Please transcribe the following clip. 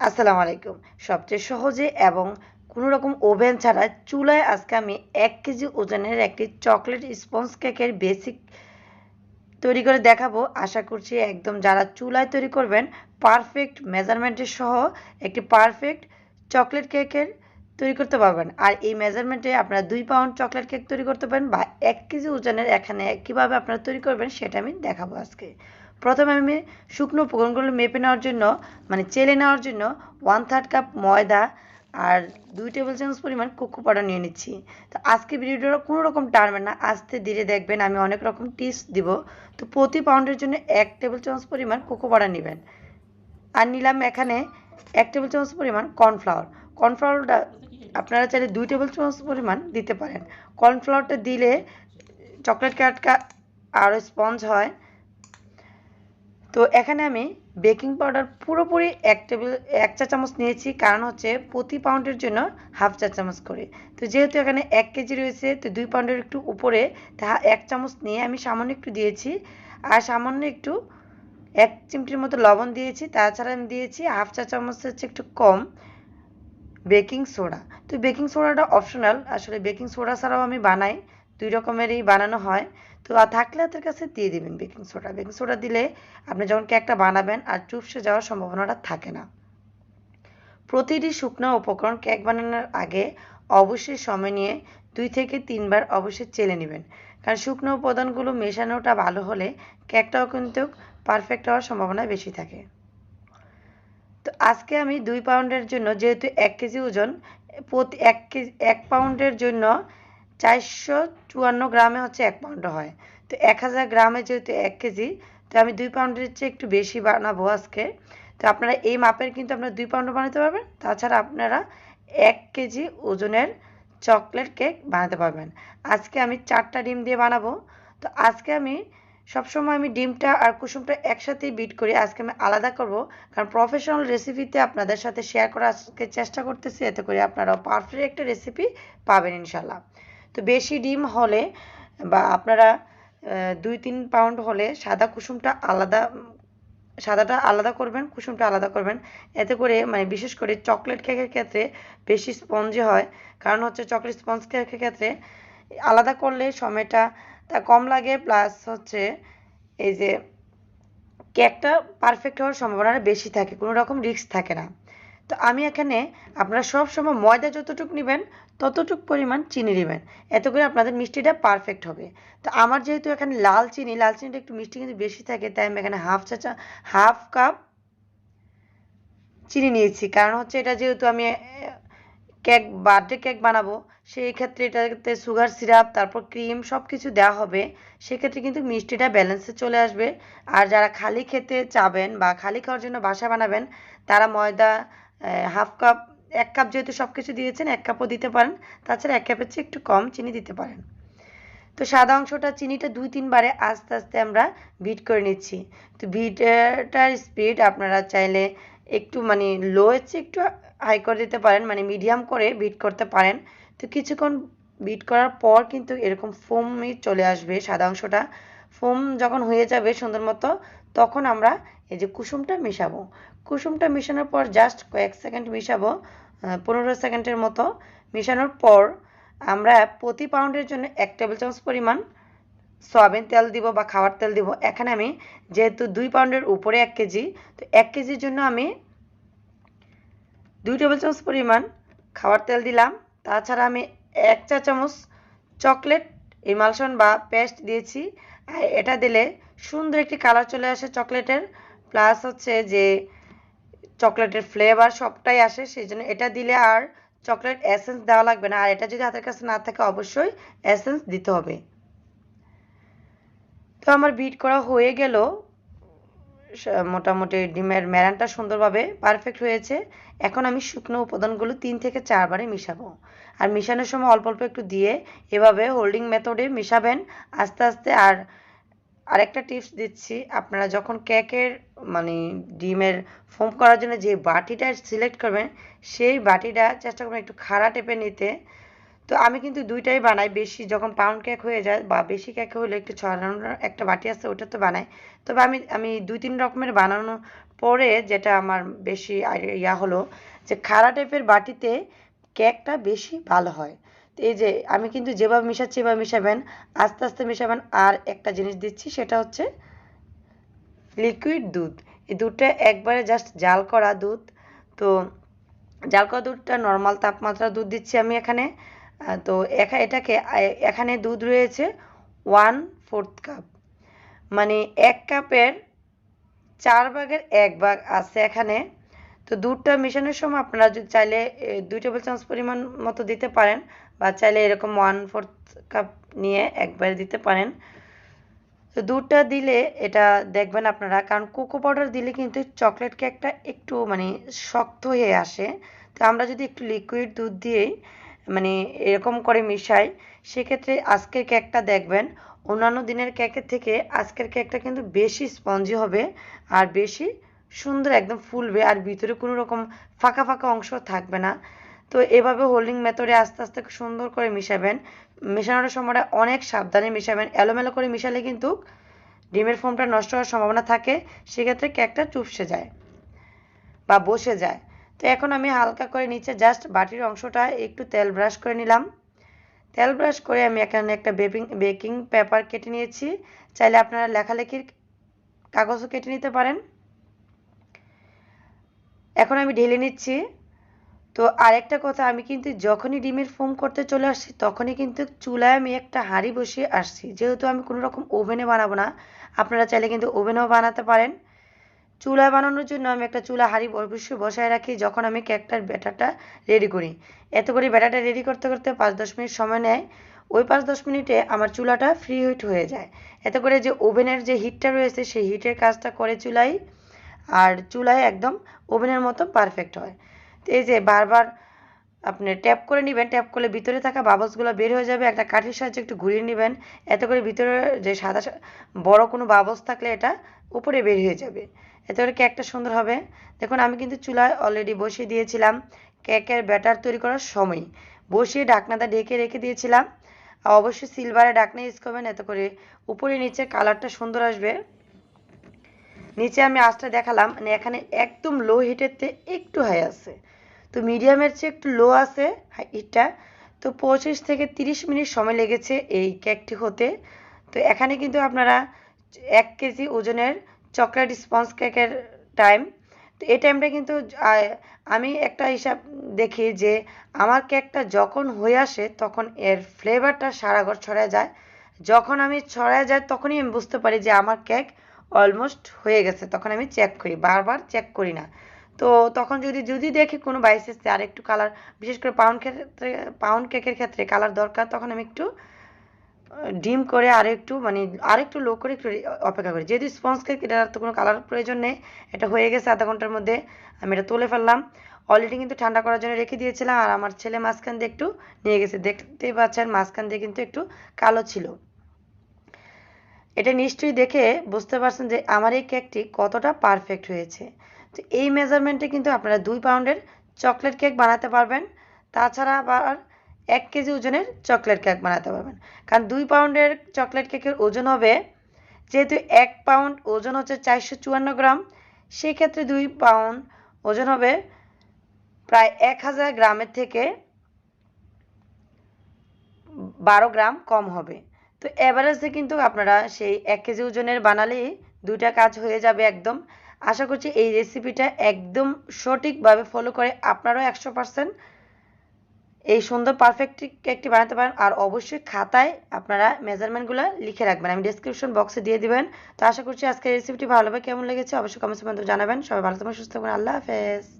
আসসালামু আলাইকুম। সবচেয়ে সহজে এবং কোনো রকম ওভেন ছাড়া চুলায় আজকে আমি 1 কেজি ওজনের একটি চকলেট স্পঞ্জ কেকের বেসিক তৈরি করে দেখাবো। আশা করছি একদম যারা চুলায় তৈরি করবেন পারফেক্ট মেজারমেন্টের সহ একটি পারফেক্ট চকলেট কেকের তৈরি করতে পারবেন। আর এই মেজারমেন্টে আপনারা 2 পাউন্ড চকলেট কেক তৈরি করতে পারেন বা 1 কেজি ওজনের এখানে কিভাবে আপনারা তৈরি করবেন সেটা আমি দেখাবো আজকে। প্রথমে আমি শুকনো উপকরণগুলো মেপে নেওয়ার জন্য মানে চেলে নেওয়ার জন্য 1/3 কাপ ময়দা আর 2 টেবিল চামচ পরিমাণ কোকো পাউডার নিয়ে নিচ্ছি। তো আজকে ভিডিওটা কোনো রকম টানবেন না, আস্তে ধীরে দেখবেন, আমি অনেক রকম টিপস দিব। তো প্রতি পাউন্ডের জন্য 1 টেবিল চামচ পরিমাণ কোকো পাউডার নেবেন। আর নিলাম এখানে 1 টেবিল চামচ পরিমাণ কর্নফ্লাওয়ার। কর্নফ্লাওয়ারটা আপনারা চাইলে 2 টেবিল চামচ পরিমাণ দিতে পারেন। কর্নফ্লাওয়ারটা দিলে চকলেট কেকটা আরও স্পঞ্জ হয়। তো এখানে আমি বেকিং পাউডার পুরোপুরি 1 চা চামচ নিয়েছি, কারণ হচ্ছে প্রতি পাউন্ডের জন্য হাফ চা চামচ করে। তো যেহেতু এখানে 1 কেজি রয়েছে, তো 2 পাউন্ডের একটু উপরে 1 চামচ নিয়ে আমি সামান্য একটু দিয়েছি। আর সামান্য একটু 1 চিমটির মতো লবণ দিয়েছি। তাছাড়া আমি দিয়েছি হাফ চা চামচের চেয়ে একটু কম বেকিং সোডা। তো বেকিং সোডাটা অপশনাল, আসলে বেকিং সোডা ছাড়াও আমি বানাই, 2 রকমেরই বানানো হয়। তো থাকলে হাতের কাছে দিয়ে দিবেন বেকিং সোডা। বেকিং সোডা দিলে আপনি যখন কেকটা বানাবেন আর চুপসে যাওয়ার সম্ভাবনাটা থাকে না। প্রতিটি শুকনো উপকরণ কেক বানানোর আগে অবশ্যই সময় নিয়ে 2 থেকে 3 বার অবশ্যই চেলে নেবেন, কারণ শুকনো উপাদানগুলো মেশানোটা ভালো হলে কেকটাও কিন্তু পারফেক্ট হওয়ার সম্ভাবনা বেশি থাকে। তো আজকে আমি 2 পাউন্ডের জন্য, যেহেতু 1 কেজি ওজন, প্রতি 1 পাউন্ডের জন্য 454 গ্রামে হচ্ছে 1 পাউন্ড হয়। তো 1000 গ্রামে যেহেতু 1 কেজি, তো আমি 2 পাউন্ডের চেয়ে একটু বেশি বানাবো আজকে। তো আপনারা এই মাপের কিন্তু আপনারা 2 পাউন্ডও বানাতে পারবেন। তাছাড়া আপনারা 1 কেজি ওজনের চকলেট কেক বানাতে পারবেন। আজকে আমি 4টা ডিম দিয়ে বানাবো। তো আজকে আমি সবসময় ডিমটা আর কুসুমটা একসাথেই বিট করি, আজকে আমি আলাদা করব, কারণ প্রফেশনাল রেসিপিতে আপনাদের সাথে শেয়ার করার আজকে চেষ্টা করতেছি, এতে করে আপনারাও পারফেক্ট একটা রেসিপি পাবেন ইনশাল্লাহ। তো বেশি ডিম হলে বা আপনারা 2-3 পাউন্ড হলে সাদাটা আলাদা করবেন, কুসুমটা আলাদা করবেন। এতে করে বিশেষ করে চকলেট কেকের ক্ষেত্রে বেশি স্পঞ্জি হয়, কারণ হচ্ছে চকলেট স্পঞ্জ কেকের ক্ষেত্রে আলাদা করলে সময়টা তা কম লাগে, প্লাস হচ্ছে এই যে কেকটা পারফেক্ট হওয়ার সম্ভাবনাটা বেশি থাকে, কোনো রকম রিস্ক থাকে না। তো আমি এখানে, আপনারা সব সময় ময়দা যতটুকু নেবেন ততটুক পরিমাণ চিনি নেবেন, এতে করে আপনাদের মিষ্টিটা পারফেক্ট হবে। তো আমার যেহেতু এখানে লাল চিনিটা একটু মিষ্টি কিন্তু বেশি থাকে, তাই আমি এখানে হাফ কাপ চিনি নিয়েছি, কারণ হচ্ছে এটা যেহেতু আমি বার্থডে কেক বানাবো, সেই ক্ষেত্রে এটাতে সুগার সিরাপ তারপর ক্রিম সব কিছু দেওয়া হবে, সেক্ষেত্রে কিন্তু মিষ্টিটা ব্যালেন্সে চলে আসবে। আর যারা খালি খেতে চাবেন বা খালি খাওয়ার জন্য বাসা বানাবেন, তারা ময়দা হাফ কাপ, 1 কাপ যেহেতু সব কিছু দিয়েছেন 1 কাপও দিতে পারেন। তাছাড়া 1 কাপের চেয়ে একটু কম চিনি দিতে পারেন। তো সাদা অংশটা চিনিটা 2-3 বারে আস্তে আস্তে আমরা বিট করে নিচ্ছি। তো বিটটার স্পিড আপনারা চাইলে একটু লো এর চেয়ে একটু হাই করে দিতে পারেন, মিডিয়াম করে বিট করতে পারেন। তো কিছুক্ষণ বিট করার পর কিন্তু এরকম ফোমই চলে আসবে, সাদা অংশটা ফোম যখন হয়ে যাবে সুন্দর মতো, তখন আমরা এই যে কুসুমটা মেশাবো। কুসুমটা মেশানোর পর জাস্ট কয়েক সেকেন্ড মেশাবো, 15 সেকেন্ডের মতো মেশানোর পর আমরা প্রতি পাউন্ডের জন্য 1 টেবিল চামচ পরিমাণ সয়াবিন তেল দিব বা খাবার তেল দিব। এখানে আমি যেহেতু 2 পাউন্ডের উপরে 1 কেজি, তো 1 কেজির জন্য আমি 2 টেবিল চামচ পরিমাণ খাবার তেল দিলাম। তাছাড়া আমি 1 চা চামচ চকলেট ইমালশন বা পেস্ট দিয়েছি। আর এটা দিলে সুন্দর একটি কালার চলে আসে চকলেটের, প্লাস হচ্ছে যে চকলেটের ফ্লেভার সবটাই আসে, সেই জন্য এটা দিলে আর চকলেট এসেন্স দেওয়া লাগবে না। আর এটা যদি হাতের কাছে না থাকে অবশ্যই এসেন্স দিতে হবে। তো আমার বিট করা হয়ে গেল, মোটামুটি ডিমের মেরানটা সুন্দরভাবে পারফেক্ট হয়েছে। এখন আমি শুকনো উপাদানগুলো 3 থেকে 4 বারে মিশাবো। আর মিশানোর সময় অল্প অল্প একটু দিয়ে এভাবে হোল্ডিং মেথডে মিশাবেন আস্তে আস্তে। আর আরেকটা টিপস দিচ্ছি, আপনারা যখন কেকের ডিমের ফোম করার জন্য যে বাটিটা সিলেক্ট করবেন, সেই বাটিটা চেষ্টা করবেন একটু খাড়া টেপে নিতে। তো আমি কিন্তু দুইটাই বানাই, বেশি যখন পাউন্ড কেক হয়ে যায় বা বেশি কেক হলে একটু ছড়ানোর একটা বাটি আছে ওটা তো বানাই। তবে আমি 2-3 রকমের বানানো পরে যেটা আমার বেশি ইয়া হলো যে খাড়া টাইপের বাটিতে কেকটা বেশি ভালো হয়। তো এই যে আমি কিন্তু যেভাবে মিশাচ্ছি এভাবে মিশাবেন, আস্তে আস্তে মিশাবেন। আর একটা জিনিস দিচ্ছি, সেটা হচ্ছে লিকুইড দুধ। এই দুধটা একবারে জাস্ট জাল করা দুধ। তো জাল করা দুধটা নর্মাল তাপমাত্রা দুধ দিচ্ছি আমি এখানে। তো এটাকে এখানে দুধ রয়েছে 1/4 কাপ, মানে 1 কাপের 4 ভাগের 1 ভাগ আছে এখানে। তো দুধটা মেশানোর সময় আপনারা যদি চাইলে 2 টেবিল চামচ পরিমাণ মতো দিতে পারেন, বা চাইলে এরকম 1/4 কাপ নিয়ে একবারে দিতে পারেন। তো দুধটা দিলে এটা দেখবেন আপনারা, কারণ কোকো পাউডার দিলে কিন্তু চকলেট কেকটা একটু মানে শক্ত হয়ে আসে। তো আমরা যদি একটু লিকুইড দুধ দিয়েই মানে এরকম করে মিশাই, সেক্ষেত্রে আজকের কেকটা দেখবেন অন্যান্য দিনের কেকের থেকে আজকের কেকটা কিন্তু বেশি স্পঞ্জি হবে আর বেশি সুন্দর একদম ফুলবে, আর ভিতরে কোনো রকম ফাঁকা ফাঁকা অংশ থাকবে না। তো এভাবে হোল্ডিং মেথডে আস্তে আস্তে সুন্দর করে মিশাবেন। মেশানোর সময়টা অনেক সাবধানে মিশাবেন। এলোমেলো করে মিশালে কিন্তু ডিমের ফোমটা নষ্ট হওয়ার সম্ভাবনা থাকে, সেক্ষেত্রে কেকটা চুপসে যায় বা বসে যায়। তো এখন আমি হালকা করে নিচে জাস্ট বাটির অংশটা একটু তেল ব্রাশ করে নিলাম। তেল ব্রাশ করে আমি এখানে একটা বেকিং পেপার কেটে নিয়েছি। চাইলে আপনারা লেখালেখির কাগজও কেটে নিতে পারেন। এখন আমি ঢেলে নিচ্ছি। তো আরেকটা কথা, আমি কিন্তু যখনই ডিমের ফোম করতে চলে আসছি তখনই কিন্তু চুলায় আমি একটা হাঁড়ি বসিয়ে আসছি, যেহেতু আমি কোনো রকম ওভেনে বানাবো না। আপনারা চাইলে কিন্তু ওভেনেও বানাতে পারেন। চুলায় বানানোর জন্য আমি একটা চুলা হাঁড়ি অবশ্যই বসায় রাখি যখন আমি কেকটার ব্যাটারটা রেডি করি। এত করে ব্যাটারটা রেডি করতে করতে 5-10 মিনিট সময় নেয়। ওই 5-10 মিনিটে আমার চুলাটা ফ্রি হিট হয়ে যায়। এতে করে যে ওভেনের যে হিটটা রয়েছে সেই হিটের কাজটা করে চুলাই, আর চুলায় একদম ওভেনের মতো পারফেক্ট হয়। তো এই যে বারবার আপনি ট্যাপ করে নেবেন, ট্যাপ করলে ভিতরে থাকা বাবলসগুলো বের হয়ে যাবে। একটা কাঠির সাহায্যে একটু ঘুরিয়ে নেবেন, এতে করে ভিতরে যে সাদা বড় কোনো বাবলস থাকলে এটা উপরে বের হয়ে যাবে। এতে করে কেকটা সুন্দর হবে। দেখুন আমি কিন্তু চুলায় অলরেডি বসিয়ে দিয়েছিলাম কেকের ব্যাটার তৈরি করার সময়, বসিয়ে ঢাকনাটা ঢেকে রেখে দিয়েছিলাম। আর অবশ্যই সিলভারে ঢাকনা ইউজ করবেন, এতে করে উপরে নিচে কালারটা সুন্দর আসবে। নিচে আমি আঁচটা দেখালাম, মানে এখানে একদম লো হিটেতে একটু হাই আছে, তো মিডিয়ামের চেয়ে একটু লো আছে হিটটা। তো 25 থেকে 30 মিনিট সময় লেগেছে এই কেকটি হতে। তো এখানে কিন্তু আপনারা 1 কেজি ওজনের চকলেট স্পঞ্জ কেকের টাইম। তো এই টাইমটা কিন্তু আমি একটা হিসাব দেখি যে আমার কেকটা যখন হয়ে আসে তখন এর ফ্লেভারটা সারা ঘর ছড়ায় যায়। যখন আমি ছড়ায় যায় তখনই আমি বুঝতে পারি যে আমার কেক অলমোস্ট হয়ে গেছে। তখন আমি চেক করি, বারবার চেক করি না। তো তখন যদি দেখি কোনো বাইসেসে আর একটু কালার, বিশেষ করে পাউন্ড কেকের ক্ষেত্রে কালার দরকার, তখন আমি একটু ডিম করে আরেকটু লো করে একটু অপেক্ষা করি। যেহেতু স্পঞ্জ কেক, এটার তো কোনো কালার প্রয়োজন নেই। এটা হয়ে গেছে আধা ঘন্টার মধ্যে, আমি এটা তুলে ফেললাম। অলরেডি কিন্তু ঠান্ডা করার জন্য রেখে দিয়েছিলাম, আর আমার ছেলে মাঝখান দিয়ে একটু নিয়ে গেছে, দেখতেই পাচ্ছেন মাঝখান দিয়ে কিন্তু একটু কালো ছিল। এটা নিশ্চয়ই দেখে বুঝতে পারছেন যে আমার এই কেকটি কতটা পারফেক্ট হয়েছে। তো এই মেজারমেন্টে কিন্তু আপনারা 2 পাউন্ডের চকলেট কেক বানাতে পারবেন। তাছাড়া আবার 1 কেজি ওজনের চকলেট কেক বানাতে পারবেন। কারণ 2 পাউন্ডের চকলেট কেকের ওজন হবে, যেহেতু 1 পাউন্ড ওজন হচ্ছে 454 গ্রাম, সেই ক্ষেত্রে 2 পাউন্ড ওজন হবে প্রায় 1000 গ্রামের থেকে 12 গ্রাম কম হবে। তো এভারেজে কিন্তু আপনারা সেই 1 কেজি ওজনের বানালেই 2টা কাজ হয়ে যাবে একদম। আশা করছি এই রেসিপিটা একদম সঠিকভাবে ফলো করে আপনারাও 100% এই সুন্দর পারফেক্ট কেকটি বানাতে পারেন। আর অবশ্যই খাতায় আপনারা মেজারমেন্টগুলো লিখে রাখবেন, আমি ডেসক্রিপশন বক্সে দিয়ে দিবেন। তো আশা করছি আজকের রেসিপিটি ভালো হবে। কেমন লেগেছে অবশ্যই কমেন্টসের মাধ্যমে জানাবেন। সবাই ভালো থাকবেন, সুস্থ থাকবেন। আল্লাহ হাফেজ।